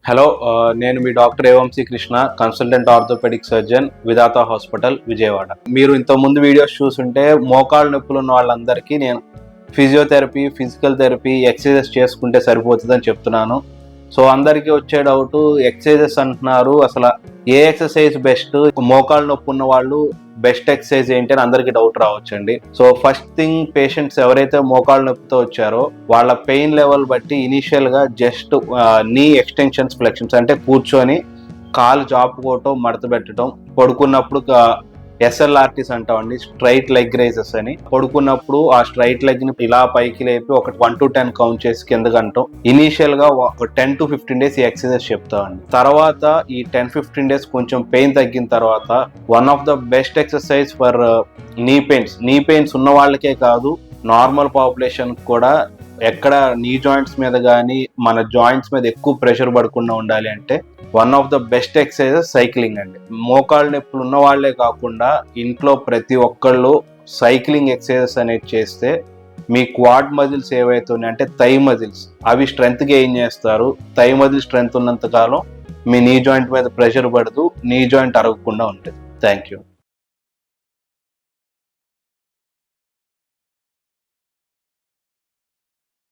Hello, నేను మీ doctor ఏవంశీ Krishna, consultant orthopedic surgeon, Vidhata hospital, Vijayawada. మీరు ఇంతకుముందు వీడియోస్ చూస్తుంటే మోకాళ్ళ నొప్పులు ఉన్న వాళ్ళందరికీ నేను ఫిజియోథెరపీ, ఫిజికల్ థెరపీ, ఎక్సర్సైజెస్ చేసుకుంటే సరిపోతుందని చెప్తున్నాను. సో అందరికీ వచ్చే డౌట్, ఎక్సర్సైజెస్ అంటున్నారు, అసలు ఏ ఎక్సర్సైజ్ బెస్ట్, మోకాళ్ళ నొప్పి ఉన్న వాళ్ళు బెస్ట్ ఎక్సర్సైజ్ ఏంటి అని అందరికీ డౌట్ రావచ్చండి. సో ఫస్ట్ థింగ్, పేషెంట్స్ ఎవరైతే మోకాళ్ళ నొప్పితో వచ్చారో వాళ్ళ పెయిన్ లెవెల్ బట్టి ఇనీషియల్ గా జస్ట్ నీ ఎక్స్టెన్షన్స్, ఫ్లెక్షన్స్ అంటే కూర్చొని కాలు జాపుకోవటం, మడత పెట్టడం, పడుకున్నప్పుడు SLRTs అంటామండి, స్ట్రైట్ లెగ్ రైజెస్ అని. పడుకున్నప్పుడు ఆ స్ట్రైట్ లెగ్ ని ఇలా పైకి లేపి ఒక 1 to 10 కౌంట్ చేసి కిందకి అంటాం. ఇనీషియల్ గా 10 to 15 days ఈ ఎక్సర్సైజ్ చెప్తామండి. తర్వాత ఈ 10-15 days కొంచెం పెయిన్ తగ్గిన తర్వాత one of the best exercise for నీ పెయిన్స్ ఉన్న వాళ్ళకే కాదు, నార్మల్ పాపులేషన్ కూడా ఎక్కడ నీ జాయింట్స్ మీద కానీ మన జాయింట్స్ మీద ఎక్కువ ప్రెషర్ పడకుండా ఉండాలి అంటే one of the best exercises cycling అండి. మోకాళ్ళ నొప్పులు ఉన్న వాళ్లే కాకుండా ఇంట్లో ప్రతి ఒక్కళ్ళు సైక్లింగ్ ఎక్సర్సైజెస్ అనేది చేస్తే మీ క్వాడ్ మజిల్స్ ఏవైతే ఉన్నాయి అంటే థై మజిల్స్, అవి స్ట్రెంత్ గెయిన్ చేస్తారు. థై మజిల్ స్ట్రెంత్ ఉన్నంత కాలం మీ నీ జాయింట్ మీద ప్రెషర్ పడదు, నీ జాయింట్ అరగకుండా ఉంటుంది. Thank you.